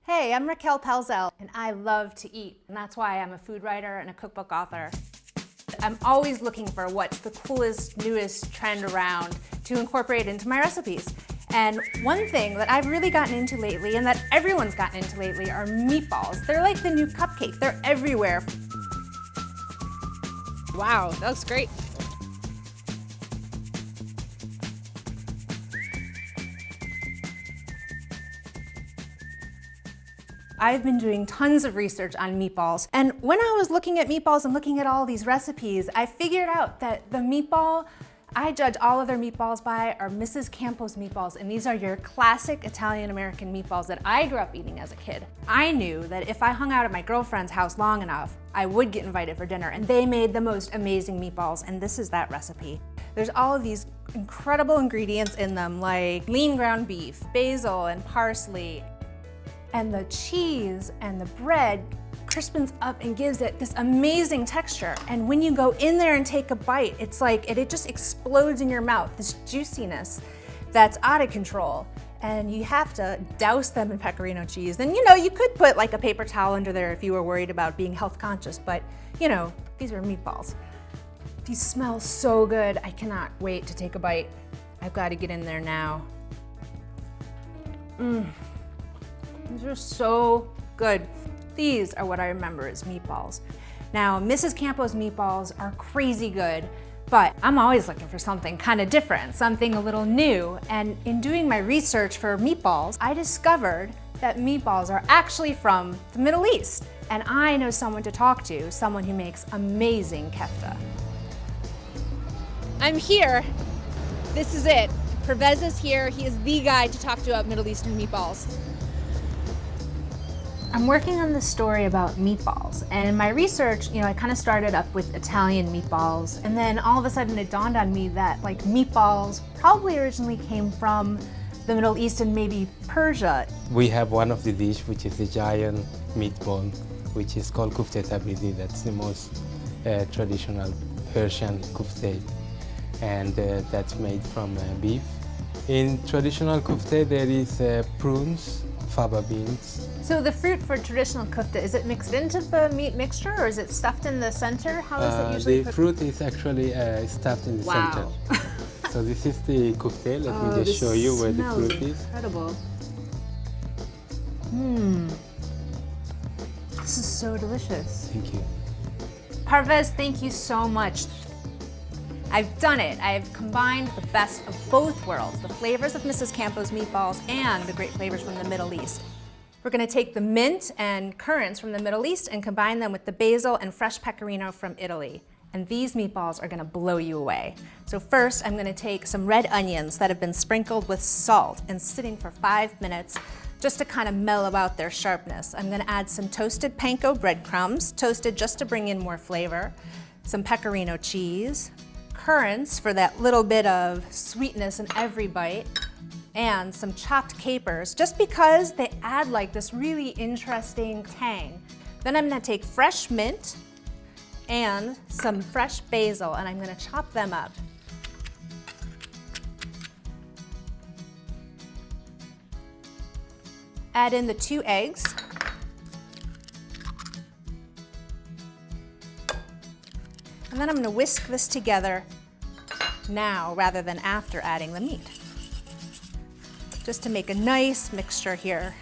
Hey, I'm Raquel Pelzel, and I love to eat, and that's why I'm a food writer and a cookbook author. I'm always looking for what's the coolest, newest trend around to incorporate into my recipes. And one thing that I've really gotten into lately, and that everyone's gotten into lately, are meatballs. They're like the new cupcake. They're everywhere. Wow, that looks great. I've been doing tons of research on meatballs, and when I was looking at meatballs and looking at all these recipes, I figured out that the meatball I judge all of their meatballs by are Mrs. Campo's meatballs, and these are your classic Italian-American meatballs that I grew up eating as a kid. I knew that if I hung out at my girlfriend's house long enough, I would get invited for dinner, and they made the most amazing meatballs, and this is that recipe. There's all of these incredible ingredients in them, like lean ground beef, basil and parsley, and the cheese and the bread crispens up and gives it this amazing texture. And when you go in there and take a bite, it's like it just explodes in your mouth, this juiciness that's out of control. And you have to douse them in pecorino cheese. And you could put like a paper towel under there if you were worried about being health conscious, but these are meatballs. These smell so good. I cannot wait to take a bite. I've got to get in there now. These are so good. These are what I remember as meatballs. Now, Mrs. Campo's meatballs are crazy good, but I'm always looking for something kind of different, something a little new. And in doing my research for meatballs, I discovered that meatballs are actually from the Middle East. And I know someone to talk to, someone who makes amazing kofteh. I'm here. This is it. Pervez is here. He is the guy to talk to about Middle Eastern meatballs. I'm working on this story about meatballs, and in my research, I kind of started up with Italian meatballs, and then all of a sudden it dawned on me that meatballs probably originally came from the Middle East and maybe Persia. We have one of the dish which is the giant meatball, which is called Kofteh tabrizi. That's the most traditional Persian Kofteh, and that's made from beef. In traditional Kofteh there is prunes, fava beans. So the fruit for traditional kofteh, is it mixed into the meat mixture or is it stuffed in the center? How is it usually The fruit is actually stuffed in the center. So this is the kofteh. Let me just show you where the fruit is. Incredible. This is so delicious. Thank you. Pervez, thank you so much. I've done it. I've combined the best of both worlds, the flavors of Mrs. Campo's meatballs and the great flavors from the Middle East. We're going to take the mint and currants from the Middle East and combine them with the basil and fresh pecorino from Italy. And these meatballs are going to blow you away. So first, I'm going to take some red onions that have been sprinkled with salt and sitting for 5 minutes just to kind of mellow out their sharpness. I'm going to add some toasted panko breadcrumbs, toasted just to bring in more flavor, some pecorino cheese, currants for that little bit of sweetness in every bite, and some chopped capers, just because they add this really interesting tang. Then I'm gonna take fresh mint and some fresh basil, and I'm gonna chop them up. Add in the 2 eggs. And then I'm gonna whisk this together now rather than after adding the meat, just to make a nice mixture here.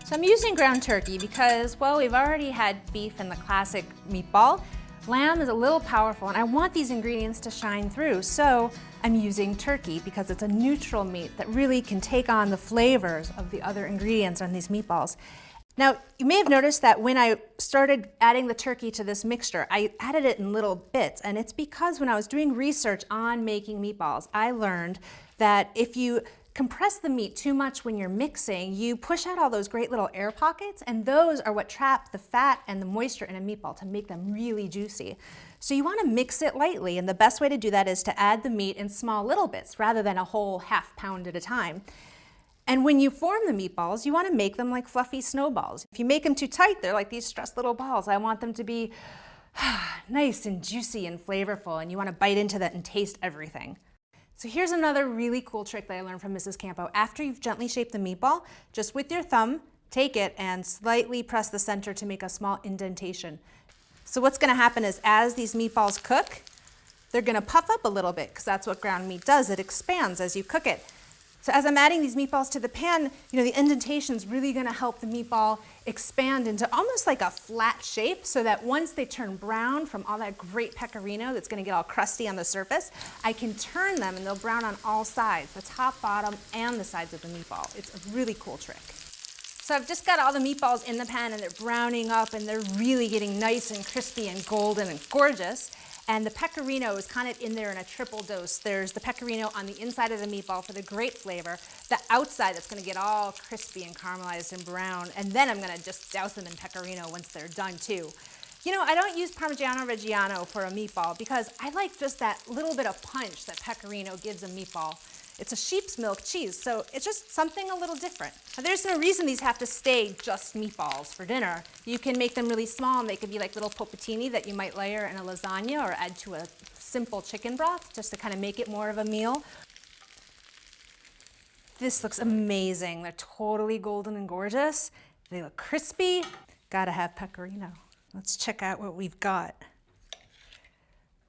So I'm using ground turkey because, well, we've already had beef in the classic meatball. Lamb is a little powerful and I want these ingredients to shine through, so I'm using turkey because it's a neutral meat that really can take on the flavors of the other ingredients on these meatballs. Now, you may have noticed that when I started adding the turkey to this mixture, I added it in little bits, and it's because when I was doing research on making meatballs, I learned that if you compress the meat too much when you're mixing, you push out all those great little air pockets, and those are what trap the fat and the moisture in a meatball to make them really juicy. So you want to mix it lightly, and the best way to do that is to add the meat in small little bits rather than a whole half pound at a time. And when you form the meatballs, you want to make them like fluffy snowballs. If you make them too tight, they're like these stressed little balls. I want them to be nice and juicy and flavorful, and you want to bite into that and taste everything. So here's another really cool trick that I learned from Mrs. Campo. After you've gently shaped the meatball, just with your thumb, take it and slightly press the center to make a small indentation. So what's gonna happen is as these meatballs cook, they're gonna puff up a little bit because that's what ground meat does. It expands as you cook it. So as I'm adding these meatballs to the pan, the indentation's really gonna help the meatball expand into almost like a flat shape so that once they turn brown from all that great pecorino that's gonna get all crusty on the surface, I can turn them and they'll brown on all sides, the top, bottom, and the sides of the meatball. It's a really cool trick. So I've just got all the meatballs in the pan and they're browning up and they're really getting nice and crispy and golden and gorgeous. And the pecorino is kind of in there in a triple dose. There's the pecorino on the inside of the meatball for the great flavor, the outside that's gonna get all crispy and caramelized and brown, and then I'm gonna just douse them in pecorino once they're done too. I don't use Parmigiano Reggiano for a meatball because I like just that little bit of punch that pecorino gives a meatball. It's a sheep's milk cheese, so it's just something a little different. Now, there's no reason these have to stay just meatballs for dinner. You can make them really small and they could be like little polpettini that you might layer in a lasagna or add to a simple chicken broth just to kind of make it more of a meal. This looks amazing. They're totally golden and gorgeous. They look crispy. Gotta have pecorino. Let's check out what we've got.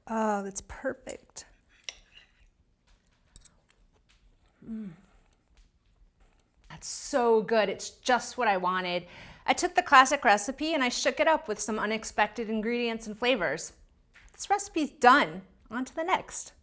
Oh, that's perfect. That's so good. It's just what I wanted. I took the classic recipe and I shook it up with some unexpected ingredients and flavors. This recipe's done. On to the next.